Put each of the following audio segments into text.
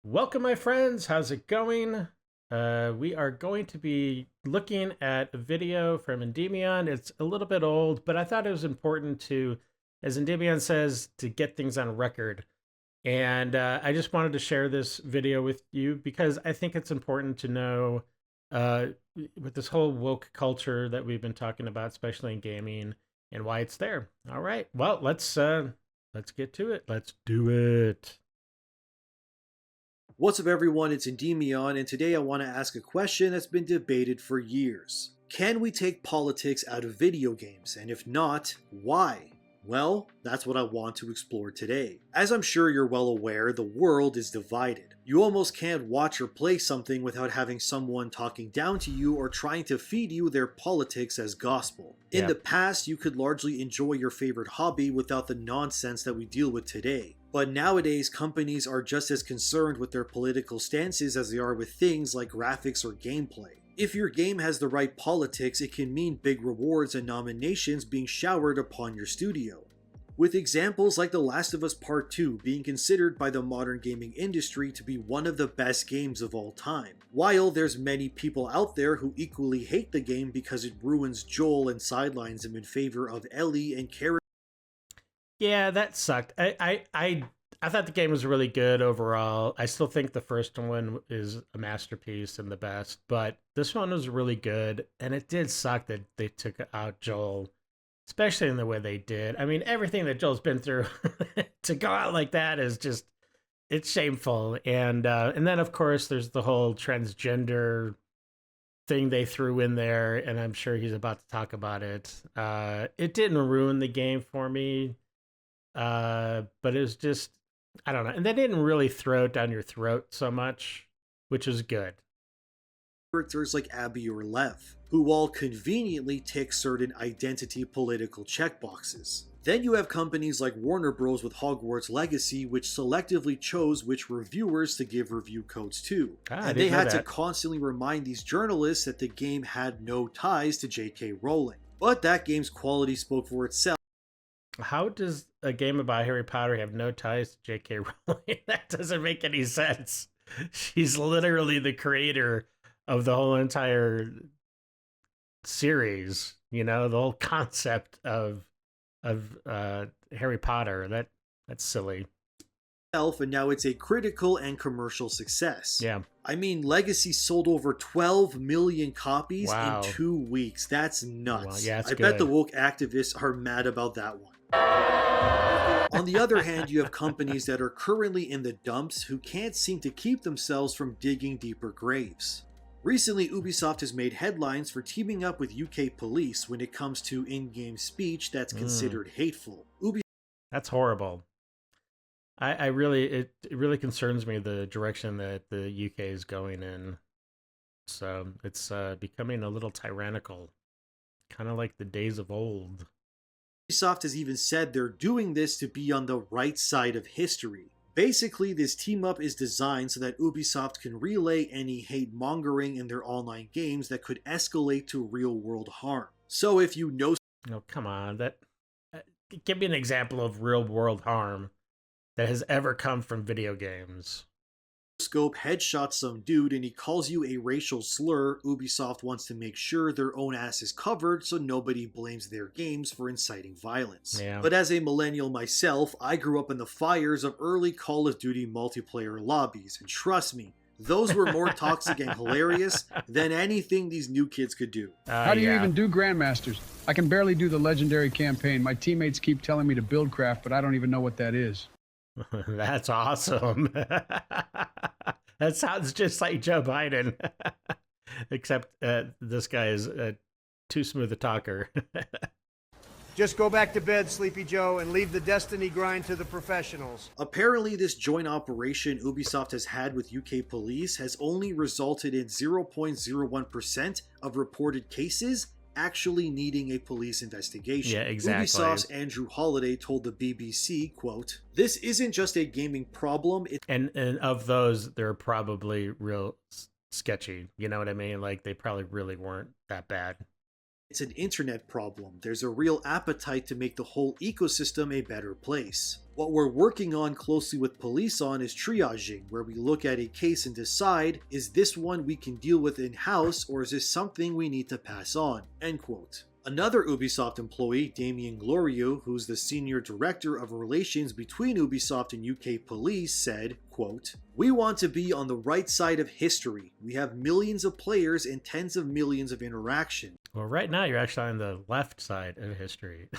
Welcome, my friends. How's it going? We are going to be looking at a video from Endymion. It's a little bit old, but I thought it was important to, as Endymion says, to get things on record. And I just wanted to share this video with you because I think it's important to know uh, with this whole woke culture that we've been talking about, especially in gaming, and why it's there. All right. Well, let's get to it. Let's do it. What's up everyone, it's Endymion, and today I want to ask a question that's been debated for years. Can we take politics out of video games, and if not, why? Well, that's what I want to explore today. As I'm sure you're well aware, the world is divided. You almost can't watch or play something without having someone talking down to you or trying to feed you their politics as gospel. In the past, you could largely enjoy your favorite hobby without the nonsense that we deal with today. But nowadays, companies are just as concerned with their political stances as they are with things like graphics or gameplay. If your game has the right politics, it can mean big rewards and nominations being showered upon your studio. With examples like The Last of Us Part 2 being considered by the modern gaming industry to be one of the best games of all time. While there's many people out there who equally hate the game because it ruins Joel and sidelines him in favor of Ellie and Carrie. Yeah, that sucked. I thought the game was really good overall. I still think the first one is a masterpiece and the best, but this one was really good, and it did suck that they took out Joel, especially in the way they did. I mean, everything that Joel's been through to go out like that is just it's shameful. And then of course there's the whole transgender thing they threw in there, and I'm sure he's about to talk about it. It didn't ruin the game for me. But it was just, I don't know. And they didn't really throw it down your throat so much, which is good. Characters like Abby or Lev, who all conveniently tick certain identity political checkboxes. Then you have companies like Warner Bros. With Hogwarts Legacy, which selectively chose which reviewers to give review codes to. And they had to constantly remind these journalists that the game had no ties to J.K. Rowling. But that game's quality spoke for itself. How does a game about Harry Potter have no ties to J.K. Rowling? That doesn't make any sense. She's literally the creator of the whole entire series. You know, the whole concept of Harry Potter. That's silly. And now it's a critical and commercial success. Yeah. I mean, Legacy sold over 12 million copies in 2 weeks. That's nuts. Wow. Yeah, I bet the woke activists are mad about that one. On the other hand, you have companies that are currently in the dumps who can't seem to keep themselves from digging deeper graves. Recently, Ubisoft has made headlines for teaming up with UK police when it comes to in-game speech that's considered hateful. That's horrible. I really, it really concerns me the direction that the UK is going in. So it's becoming a little tyrannical, kind of like the days of old. Ubisoft has even said they're doing this to be on the right side of history. Basically, this team-up is designed so that Ubisoft can relay any hate-mongering in their online games that could escalate to real-world harm. So if you know... Oh, come on. Give me an example of real-world harm that has ever come from video games. Scope headshots some dude and he calls you a racial slur. Ubisoft wants to make sure their own ass is covered so nobody blames their games for inciting violence. Yeah. But as a millennial myself, I grew up in the fires of early Call of Duty multiplayer lobbies, and trust me, those were more toxic and hilarious than anything these new kids could do. How do you even do Grandmasters? I can barely do the legendary campaign. My teammates keep telling me to build craft, but I don't even know what that is. That's awesome. That sounds just like Joe Biden. Except this guy is too smooth a talker. Just go back to bed, Sleepy Joe, and leave the destiny grind to the professionals. Apparently, this joint operation Ubisoft has had with UK police has only resulted in 0.01% of reported cases actually needing a police investigation. Yeah, exactly. Ubisoft's Andrew Holliday told the BBC, quote, "This isn't just a gaming problem, and of those, they're probably real sketchy. You know what I mean? Like, they probably really weren't that bad. It's an internet problem. There's a real appetite to make the whole ecosystem a better place. What we're working on closely with police on is triaging, where we look at a case and decide, is this one we can deal with in-house, or is this something we need to pass on? End quote. Another Ubisoft employee, Damien Glorieux, who's the senior director of relations between Ubisoft and UK police, said, quote, "We want to be on the right side of history. We have millions of players and tens of millions of interactions. Well, right now you're actually on the left side of history.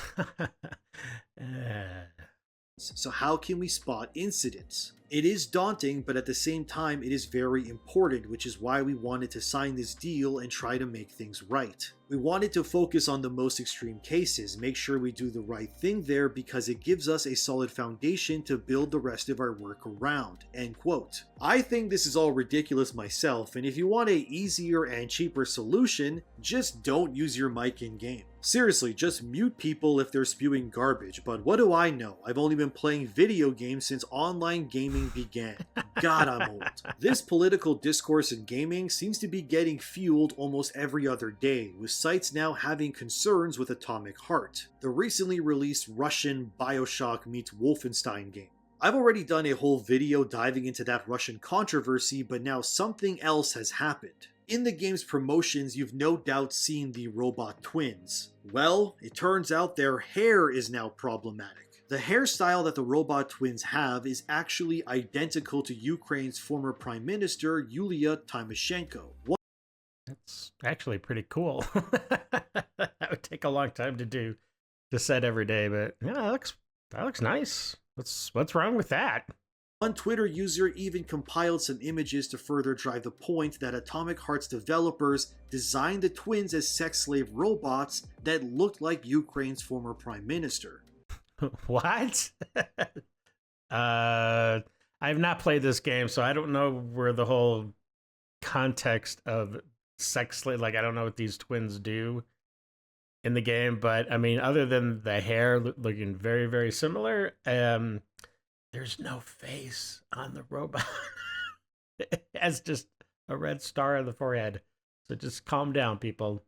So how can we spot incidents? It is daunting, but at the same time it is very important, which is why we wanted to sign this deal and try to make things right. We wanted to focus on the most extreme cases, make sure we do the right thing there because it gives us a solid foundation to build the rest of our work around." End quote. I think this is all ridiculous myself, and if you want a easier and cheaper solution, just don't use your mic in game. Seriously, just mute people if they're spewing garbage, but what do I know? I've only been playing video games since online gaming began. God, I'm old. This political discourse in gaming seems to be getting fueled almost every other day, with sites now having concerns with Atomic Heart, the recently released Russian BioShock meets Wolfenstein game. I've already done a whole video diving into that Russian controversy, but now something else has happened. In the game's promotions, you've no doubt seen the robot twins. Well, it turns out their hair is now problematic. The hairstyle that the robot twins have is actually identical to Ukraine's former Prime Minister Yulia Tymoshenko. That's actually pretty cool. That would take a long time to do, to set every day, but yeah, that looks nice. What's wrong with that? One Twitter user even compiled some images to further drive the point that Atomic Heart's developers designed the twins as sex slave robots that looked like Ukraine's former prime minister. What? I have not played this game, so I don't know where the whole context of sex slave, like I don't know what these twins do in the game, but I mean, other than the hair looking very, very similar, there's no face on the robot. It has just a red star on the forehead. So just calm down, people.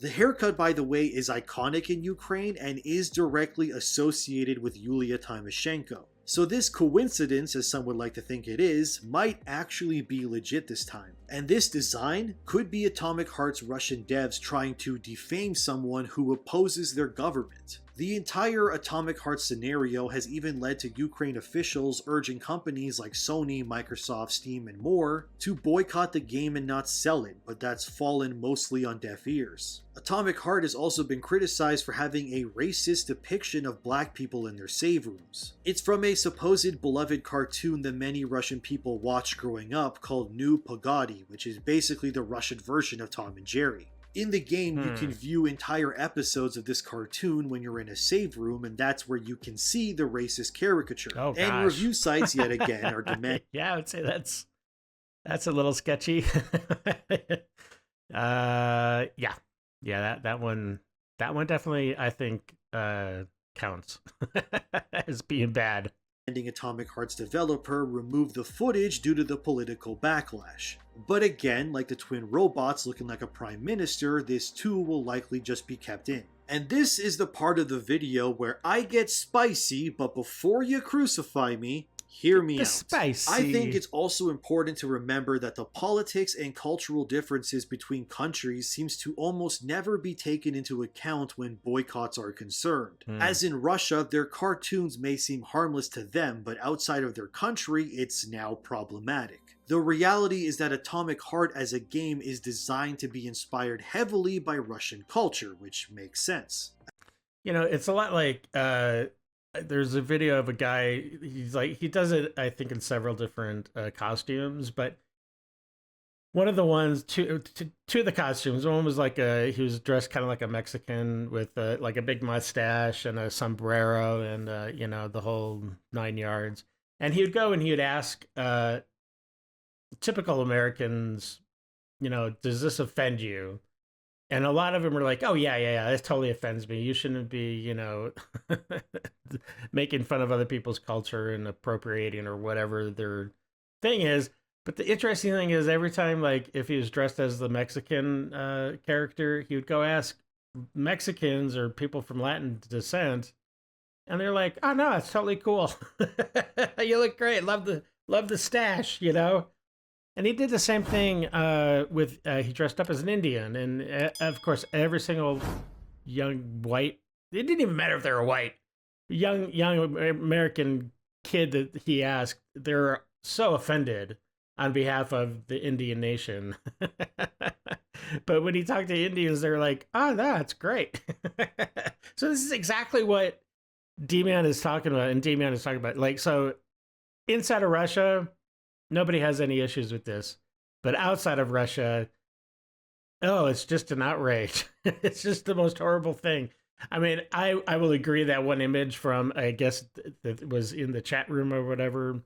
The haircut, by the way, is iconic in Ukraine and is directly associated with Yulia Tymoshenko. So this coincidence, as some would like to think it is, might actually be legit this time. And this design could be Atomic Heart's Russian devs trying to defame someone who opposes their government. The entire Atomic Heart scenario has even led to Ukraine officials urging companies like Sony, Microsoft, Steam, and more to boycott the game and not sell it, but that's fallen mostly on deaf ears. Atomic Heart has also been criticized for having a racist depiction of black people in their save rooms. It's from a supposed beloved cartoon that many Russian people watched growing up called New Pogody, which is basically the Russian version of Tom and Jerry. In the game, you can view entire episodes of this cartoon when you're in a save room, and that's where you can see the racist caricature. Oh, and gosh. review sites, yet again, are demanding. Yeah, I would say that's a little sketchy. Yeah, that one definitely, I think, counts as being bad. Atomic Heart's developer removed the footage due to the political backlash. But again, like the twin robots looking like a prime minister, this too will likely just be kept in. And this is the part of the video where I get spicy, but before you crucify me, hear me out. Spicy. I think it's also important to remember that the politics and cultural differences between countries seems to almost never be taken into account when boycotts are concerned. As in Russia, their cartoons may seem harmless to them, but outside of their country, it's now problematic. The reality is that Atomic Heart as a game is designed to be inspired heavily by Russian culture, which makes sense. You know, it's a lot like there's a video of a guy, he does it, I think, in several different costumes, but one of the ones, two of the costumes, one was like he was dressed kind of like a Mexican with like a big mustache and a sombrero and, the whole 9 yards. And he would go and he would ask typical Americans, does this offend you? And a lot of them were like, oh, yeah, this totally offends me. You shouldn't be, making fun of other people's culture and appropriating or whatever their thing is. But the interesting thing is, every time, like, if he was dressed as the Mexican character, he would go ask Mexicans or people from Latin descent, and they're like, "Oh no, it's totally cool. You look great. Love the stash, you know." And he did the same thing with he dressed up as an Indian, and of course, every single young white. It didn't even matter if they were white. Young American kid that he asked, they're so offended on behalf of the Indian nation. But when he talked to Indians, they're like, "Oh, no, that's great." So this is exactly what D-Man is talking about, and D-Man is talking about. Like, so inside of Russia, nobody has any issues with this, but outside of Russia, oh, it's just an outrage. It's just the most horrible thing. I mean, I will agree that one image from, I guess, that was in the chat room or whatever.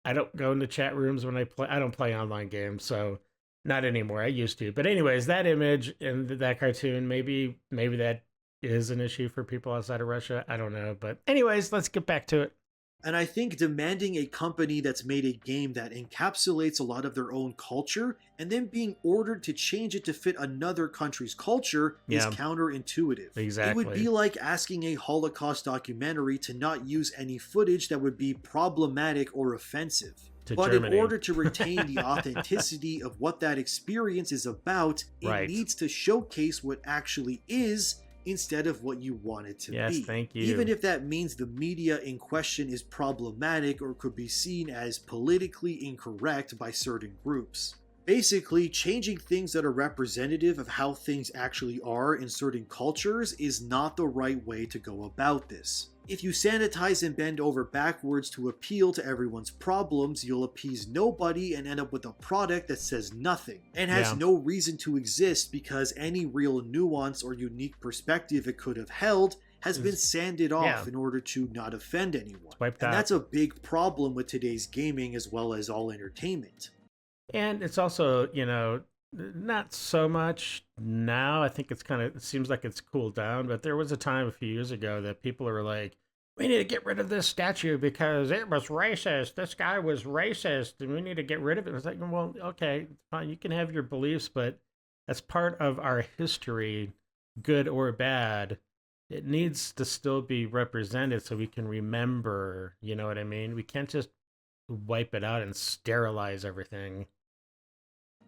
I don't go into chat rooms when I play. I don't play online games, so not anymore. I used to. But anyways, that image and that cartoon, maybe that is an issue for people outside of Russia. I don't know. But anyways, let's get back to it. And I think demanding a company that's made a game that encapsulates a lot of their own culture and then being ordered to change it to fit another country's culture is counterintuitive. Exactly. It would be like asking a Holocaust documentary to not use any footage that would be problematic or offensive. But Germany. In order to retain the authenticity of what that experience is about, it needs to showcase what actually is instead of what you want it to be. Yes, thank you. Even if that means the media in question is problematic or could be seen as politically incorrect by certain groups. Basically, changing things that are representative of how things actually are in certain cultures is not the right way to go about this. If you sanitize and bend over backwards to appeal to everyone's problems, you'll appease nobody and end up with a product that says nothing and has no reason to exist because any real nuance or unique perspective it could have held has been sanded off in order to not offend anyone. And that's a big problem with today's gaming as well as all entertainment. And it's also, you know, not so much now. I think it seems like it's cooled down, but there was a time a few years ago that people are like, we need to get rid of this statue because it was racist. This guy was racist and we need to get rid of it. It's like, well, okay, fine. You can have your beliefs, but as part of our history, good or bad, it needs to still be represented so we can remember, you know what I mean? We can't just wipe it out and sterilize everything.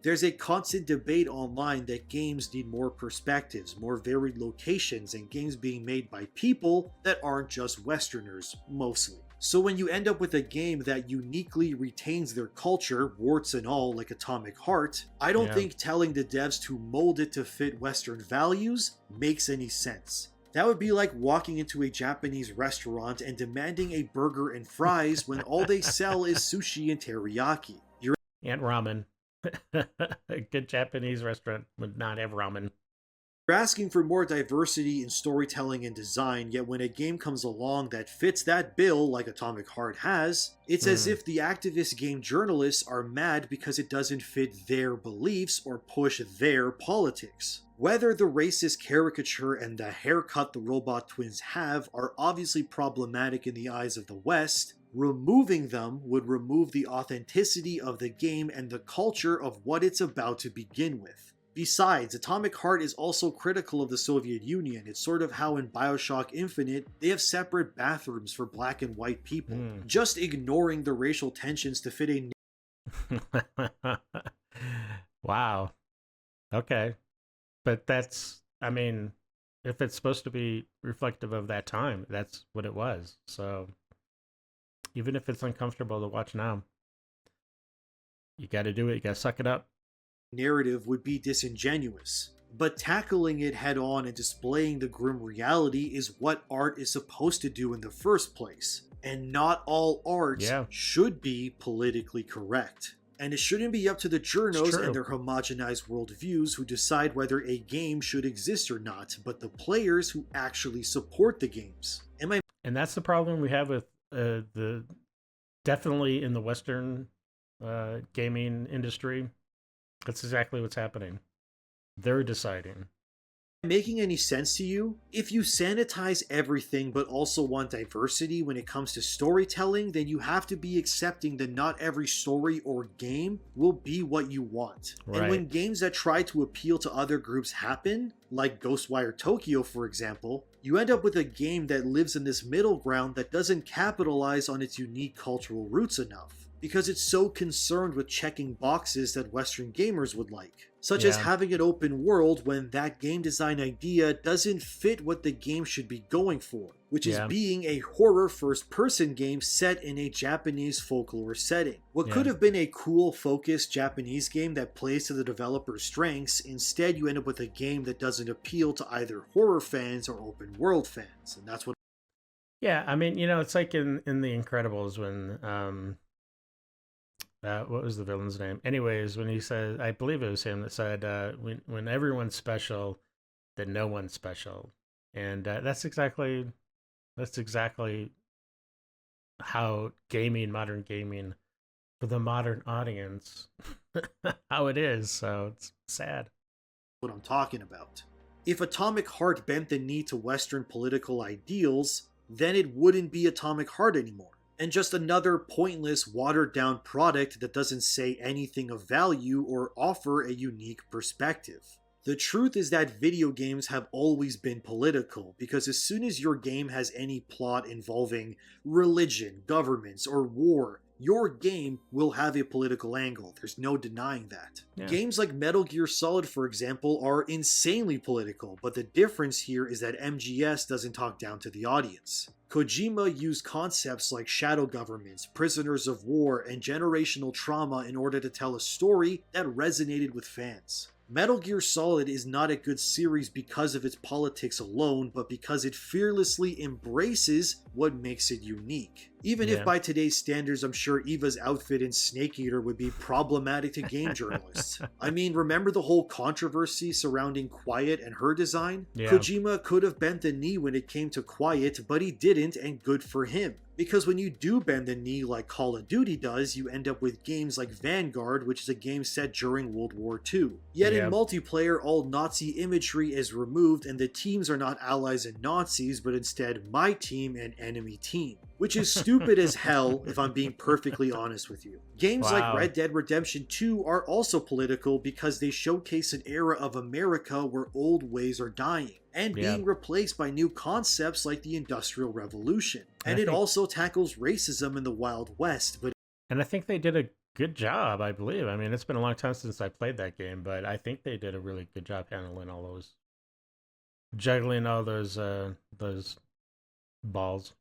There's a constant debate online that games need more perspectives, more varied locations, and games being made by people that aren't just Westerners, mostly. So when you end up with a game that uniquely retains their culture, warts and all, like Atomic Heart, I don't think telling the devs to mold it to fit Western values makes any sense. That would be like walking into a Japanese restaurant and demanding a burger and fries when all they sell is sushi and teriyaki. And ramen. A good Japanese restaurant would not have ramen. You're asking for more diversity in storytelling and design, yet when a game comes along that fits that bill like Atomic Heart has, it's as if the activist game journalists are mad because it doesn't fit their beliefs or push their politics. Whether the racist caricature and the haircut the robot twins have are obviously problematic in the eyes of the West, removing them would remove the authenticity of the game and the culture of what it's about to begin with. Besides, Atomic Heart is also critical of the Soviet Union. It's sort of how in BioShock Infinite, they have separate bathrooms for black and white people. Just ignoring the racial tensions to fit a... Wow. Okay. But that's, I mean, if it's supposed to be reflective of that time, that's what it was. So even if it's uncomfortable to watch now, you got to do it. You got to suck it up. Narrative would be disingenuous. But tackling it head on and displaying the grim reality is what art is supposed to do in the first place. And not all art should be politically correct. And it shouldn't be up to the journos and their homogenized worldviews who decide whether a game should exist or not, but the players who actually support the games. And that's the problem we have with definitely in the Western gaming industry. That's exactly what's happening. They're deciding. Making any sense to you? If you sanitize everything but also want diversity when it comes to storytelling, then you have to be accepting that not every story or game will be what you want. Right. And when games that try to appeal to other groups happen, like Ghostwire Tokyo for example, you end up with a game that lives in this middle ground that doesn't capitalize on its unique cultural roots enough, because it's so concerned with checking boxes that Western gamers would like, such as having an open world when that game design idea doesn't fit what the game should be going for, which is being a horror first-person game set in a Japanese folklore setting. What could have been a cool, focused Japanese game that plays to the developer's strengths, instead you end up with a game that doesn't appeal to either horror fans or open world fans, and that's what... Yeah, I mean, it's like in The Incredibles when... what was the villain's name? Anyways, when he said, I believe it was him that said, when everyone's special, then no one's special. And that's exactly how modern gaming, for the modern audience, how it is. So it's sad. What I'm talking about. If Atomic Heart bent the knee to Western political ideals, then it wouldn't be Atomic Heart anymore, and just another pointless, watered-down product that doesn't say anything of value or offer a unique perspective. The truth is that video games have always been political, because as soon as your game has any plot involving religion, governments, or war, your game will have a political angle. There's no denying that. Yeah. Games like Metal Gear Solid, for example, are insanely political, but the difference here is that MGS doesn't talk down to the audience. Kojima used concepts like shadow governments, prisoners of war, and generational trauma in order to tell a story that resonated with fans. Metal Gear Solid is not a good series because of its politics alone, but because it fearlessly embraces what makes it unique. Even if by today's standards, I'm sure Eva's outfit in Snake Eater would be problematic to game journalists. I mean, remember the whole controversy surrounding Quiet and her design? Yeah. Kojima could have bent the knee when it came to Quiet, but he didn't, and good for him. Because when you do bend the knee like Call of Duty does, you end up with games like Vanguard, which is a game set during World War II. Yet in multiplayer, all Nazi imagery is removed and the teams are not allies and Nazis, but instead my team and enemy team. Which is stupid as hell, if I'm being perfectly honest with you. Games like Red Dead Redemption 2 are also political because they showcase an era of America where old ways are dying and being replaced by new concepts like the Industrial Revolution. And it also tackles racism in the Wild West. And I think they did a good job, I believe. I mean, it's been a long time since I played that game, but I think they did a really good job handling all those, juggling all those balls.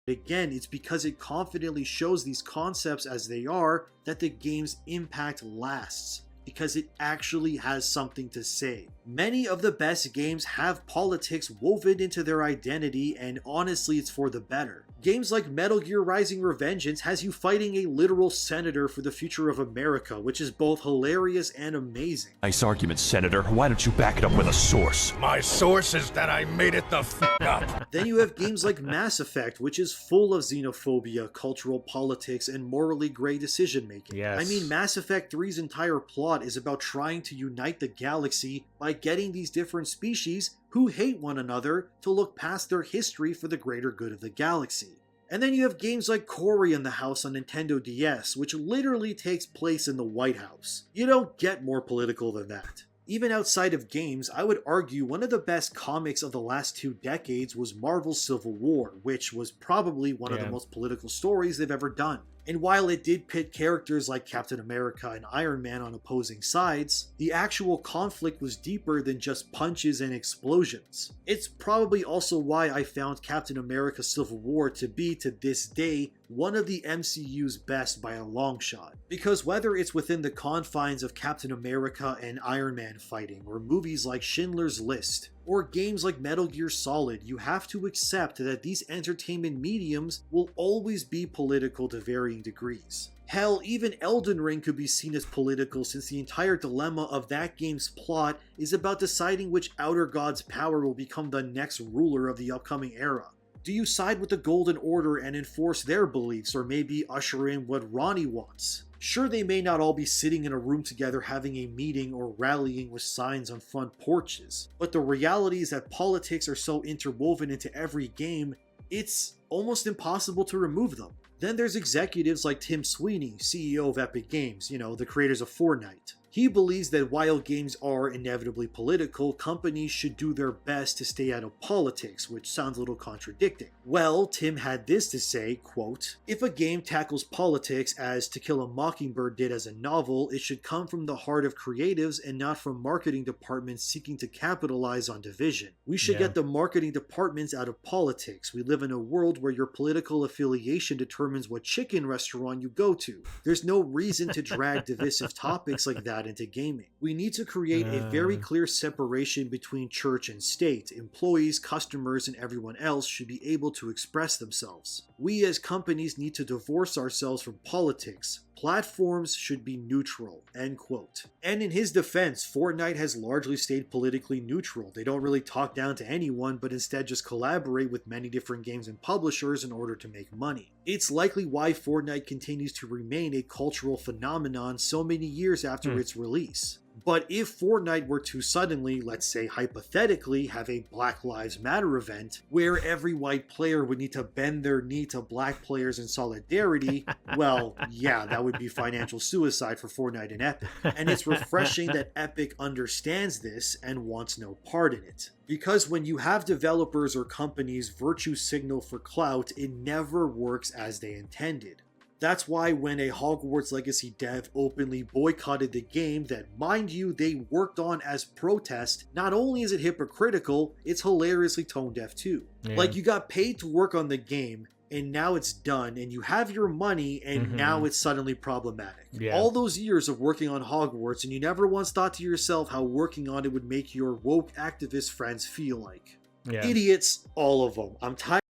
Again, it's because it confidently shows these concepts as they are that the game's impact lasts, because it actually has something to say. Many of the best games have politics woven into their identity, and honestly, it's for the better. Games like Metal Gear Rising: Revengeance has you fighting a literal senator for the future of America, which is both hilarious and amazing. Nice argument, Senator. Why don't you back it up with a source? My source is that I made it the f*** up. Then you have games like Mass Effect, which is full of xenophobia, cultural politics, and morally gray decision-making. Yes. I mean, Mass Effect 3's entire plot is about trying to unite the galaxy by getting these different species who hate one another to look past their history for the greater good of the galaxy. And then you have games like Cory in the House on Nintendo DS, which literally takes place in the White House. You don't get more political than that. Even outside of games, I would argue one of the best comics of the last 2 decades was Marvel's Civil War, which was probably one of the most political stories they've ever done. And while it did pit characters like Captain America and Iron Man on opposing sides, the actual conflict was deeper than just punches and explosions. It's probably also why I found Captain America Civil War to be, to this day, one of the MCU's best by a long shot. Because whether it's within the confines of Captain America and Iron Man fighting, or movies like Schindler's List, or games like Metal Gear Solid, you have to accept that these entertainment mediums will always be political to varying degrees. Hell, even Elden Ring could be seen as political, since the entire dilemma of that game's plot is about deciding which outer god's power will become the next ruler of the upcoming era. Do you side with the Golden Order and enforce their beliefs, or maybe usher in what Ronnie wants? Sure, they may not all be sitting in a room together having a meeting or rallying with signs on front porches, but the reality is that politics are so interwoven into every game, it's almost impossible to remove them. Then there's executives like Tim Sweeney, CEO of Epic Games, the creators of Fortnite. He believes that while games are inevitably political, companies should do their best to stay out of politics, which sounds a little contradicting. Well, Tim had this to say, quote, "If a game tackles politics as To Kill a Mockingbird did as a novel, it should come from the heart of creatives and not from marketing departments seeking to capitalize on division. We should get the marketing departments out of politics. We live in a world where your political affiliation determines what chicken restaurant you go to. There's no reason to drag divisive topics like that into gaming. We need to create a very clear separation between church and state. Employees, customers, and everyone else should be able to express themselves. We as companies need to divorce ourselves from politics. Platforms should be neutral," end quote. And in his defense, Fortnite has largely stayed politically neutral. They don't really talk down to anyone, but instead just collaborate with many different games and publishers in order to make money. It's likely why Fortnite continues to remain a cultural phenomenon so many years after its release. But if Fortnite were to suddenly, let's say hypothetically, have a Black Lives Matter event where every white player would need to bend their knee to black players in solidarity, well, yeah, that would be financial suicide for Fortnite and Epic. And it's refreshing that Epic understands this and wants no part in it. Because when you have developers or companies virtue signal for clout, it never works as they intended. That's why when a Hogwarts Legacy dev openly boycotted the game that, mind you, they worked on as protest, not only is it hypocritical, it's hilariously tone deaf too. Like, you got paid to work on the game, and now it's done, and you have your money, and now it's suddenly problematic. All those years of working on Hogwarts, and you never once thought to yourself how working on it would make your woke activist friends feel like. Idiots, all of them. I'm tired.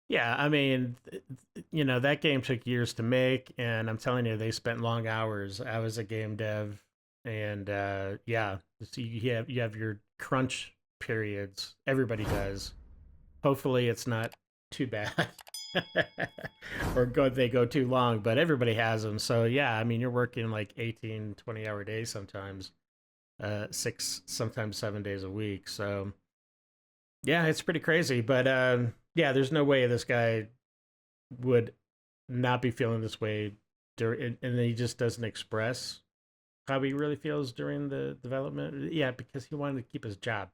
Yeah, I mean, that game took years to make, and I'm telling you, they spent long hours. I was a game dev, and so you have your crunch periods. Everybody does. Hopefully, it's not too bad, or they go too long, but everybody has them. So yeah, I mean, you're working like 18, 20-hour days sometimes, 6, sometimes 7 days a week. So yeah, it's pretty crazy, but yeah, there's no way this guy would not be feeling this way during, and he just doesn't express how he really feels during the development. Yeah, because he wanted to keep his job.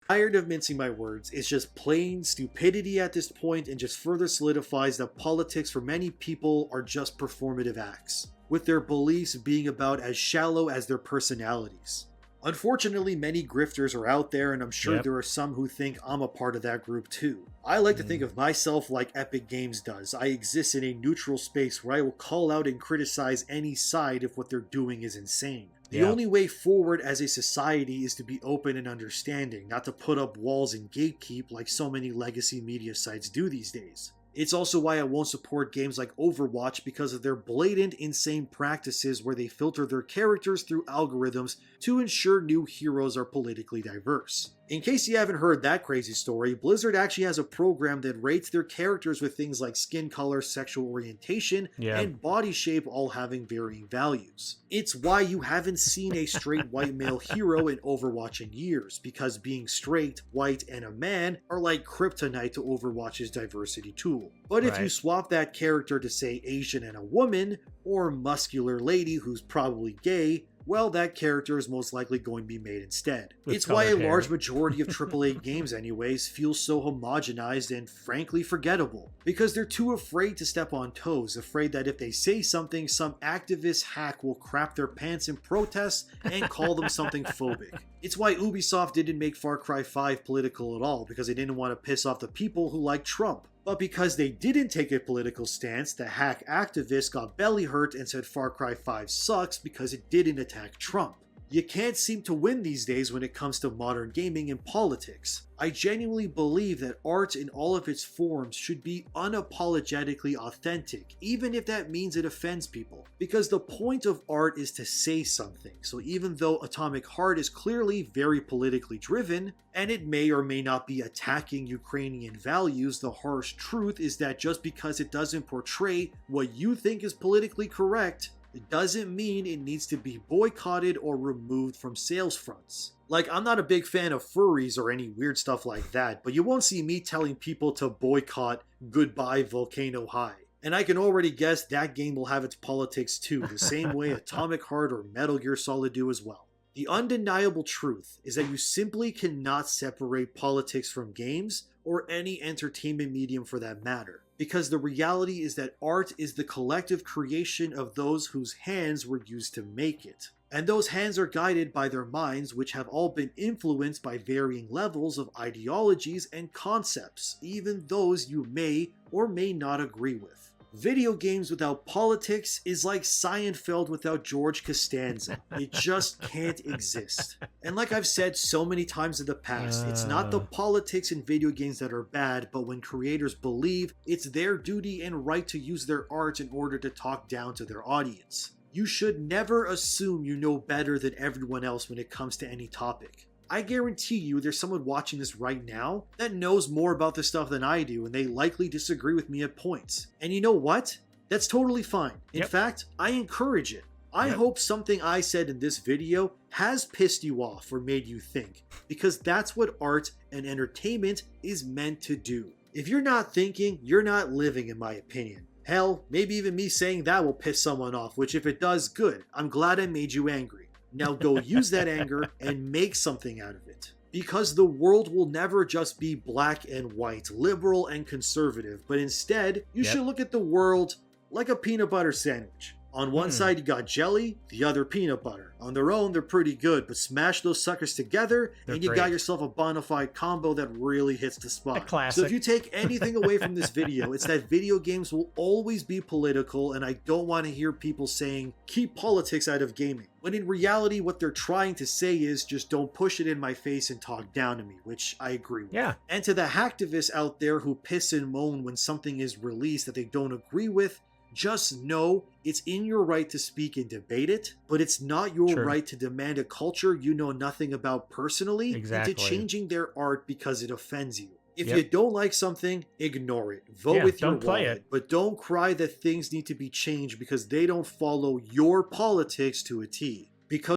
Tired of mincing my words. It's just plain stupidity at this point, and just further solidifies that politics for many people are just performative acts, with their beliefs being about as shallow as their personalities. Unfortunately, many grifters are out there, and I'm sure there are some who think I'm a part of that group too. I like to think of myself like Epic Games does. I exist in a neutral space where I will call out and criticize any side if what they're doing is insane. The only way forward as a society is to be open and understanding, not to put up walls and gatekeep like so many legacy media sites do these days. It's also why I won't support games like Overwatch, because of their blatant, insane practices where they filter their characters through algorithms to ensure new heroes are politically diverse. In case you haven't heard that crazy story, Blizzard actually has a program that rates their characters with things like skin color, sexual orientation, and body shape all having varying values. It's why you haven't seen a straight white male hero in Overwatch in years, because being straight, white, and a man are like kryptonite to Overwatch's diversity tool. But if you swap that character to, say, Asian and a woman, or muscular lady who's probably gay, well, that character is most likely going to be made instead. It's why a large majority of AAA games anyways feel so homogenized and frankly forgettable, because they're too afraid to step on toes, afraid that if they say something, some activist hack will crap their pants in protest and call them something phobic. It's why Ubisoft didn't make Far Cry 5 political at all, because they didn't want to piss off the people who like Trump. But because they didn't take a political stance, the hack activists got belly hurt and said Far Cry 5 sucks because it didn't attack Trump. You can't seem to win these days when it comes to modern gaming and politics. I genuinely believe that art in all of its forms should be unapologetically authentic, even if that means it offends people. Because the point of art is to say something, so even though Atomic Heart is clearly very politically driven, and it may or may not be attacking Ukrainian values, the harsh truth is that just because it doesn't portray what you think is politically correct, it doesn't mean it needs to be boycotted or removed from sales fronts. Like, I'm not a big fan of furries or any weird stuff like that, but you won't see me telling people to boycott Goodbye Volcano High. And I can already guess that game will have its politics too, the same way Atomic Heart or Metal Gear Solid do as well. The undeniable truth is that you simply cannot separate politics from games, or any entertainment medium for that matter. Because the reality is that art is the collective creation of those whose hands were used to make it. And those hands are guided by their minds, which have all been influenced by varying levels of ideologies and concepts, even those you may or may not agree with. Video games without politics is like Seinfeld without George Costanza. It just can't exist. And like I've said so many times in the past, it's not the politics in video games that are bad, but when creators believe it's their duty and right to use their art in order to talk down to their audience. You should never assume you know better than everyone else when it comes to any topic. I guarantee you there's someone watching this right now that knows more about this stuff than I do, and they likely disagree with me at points. And you know what? That's totally fine. In fact, I encourage it. I hope something I said in this video has pissed you off or made you think, because that's what art and entertainment is meant to do. If you're not thinking, you're not living, in my opinion. Hell, maybe even me saying that will piss someone off, which if it does, good. I'm glad I made you angry. Now go use that anger and make something out of it. Because the world will never just be black and white, liberal and conservative, but instead, you should look at the world like a peanut butter sandwich. On one side you got jelly, the other peanut butter. On their own, they're pretty good, but smash those suckers together and you got yourself a bona fide combo that really hits the spot. A classic. So if you take anything away from this video, it's that video games will always be political, and I don't want to hear people saying, keep politics out of gaming. When in reality, what they're trying to say is, just don't push it in my face and talk down to me, which I agree with. Yeah. And to the hacktivists out there who piss and moan when something is released that they don't agree with, just know it's in your right to speak and debate it, but it's not your right to demand a culture you know nothing about personally into changing their art because it offends you. If you don't like something, ignore it. Vote with your wallet, but don't cry that things need to be changed because they don't follow your politics to a T. Because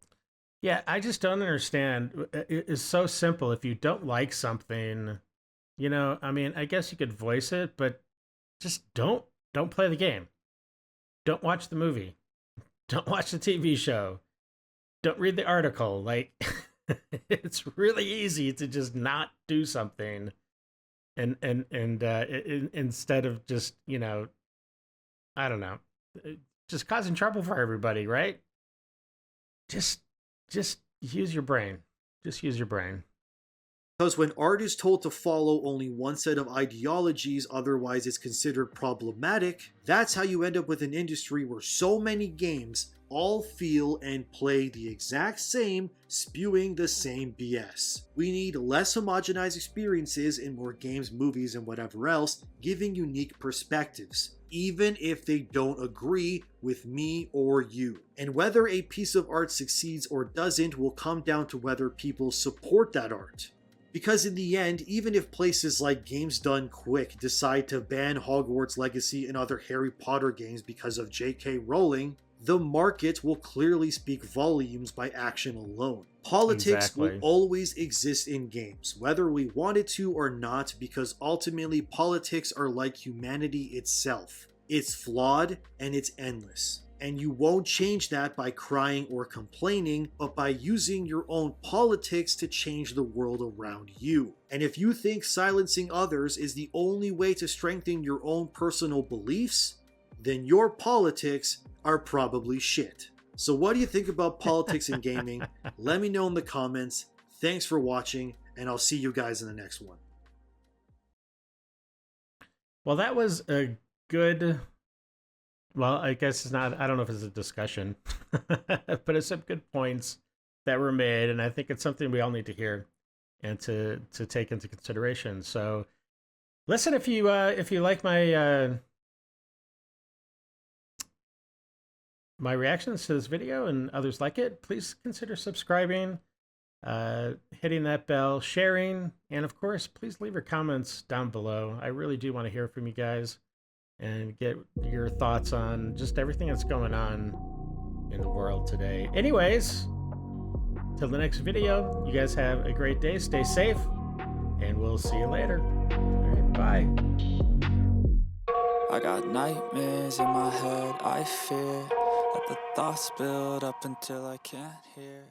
I just don't understand. It's so simple. If you don't like something, you know, I mean, I guess you could voice it, but just don't play the game. Don't watch the movie. Don't watch the TV show. Don't read the article. Like, it's really easy to just not do something, and instead of just, you know, I don't know, just causing trouble for everybody, right? Just use your brain. Just use your brain. Because when art is told to follow only one set of ideologies, otherwise it's considered problematic, that's how you end up with an industry where so many games all feel and play the exact same, spewing the same BS. We need less homogenized experiences in more games, movies, and whatever else, giving unique perspectives, even if they don't agree with me or you. And whether a piece of art succeeds or doesn't will come down to whether people support that art. Because in the end, even if places like Games Done Quick decide to ban Hogwarts Legacy and other Harry Potter games because of J.K. Rowling, the market will clearly speak volumes by action alone. Politics will always exist in games, whether we want it to or not, because ultimately politics are like humanity itself. It's flawed and it's endless. And you won't change that by crying or complaining, but by using your own politics to change the world around you. And if you think silencing others is the only way to strengthen your own personal beliefs, then your politics are probably shit. So what do you think about politics in gaming? Let me know in the comments. Thanks for watching, and I'll see you guys in the next one. Well, that was a good... Well, I guess it's not, I don't know if it's a discussion, but it's some good points that were made, and I think it's something we all need to hear and to take into consideration. So listen, if you like my my reactions to this video and others like it, please consider subscribing, hitting that bell, sharing, and of course, please leave your comments down below. I really do want to hear from you guys and get your thoughts on just everything that's going on in the world today. Anyways, till the next video, you guys have a great day, stay safe, and we'll see you later. All right, bye. I got nightmares in my head, I fear. Let the thoughts build up until I can't hear.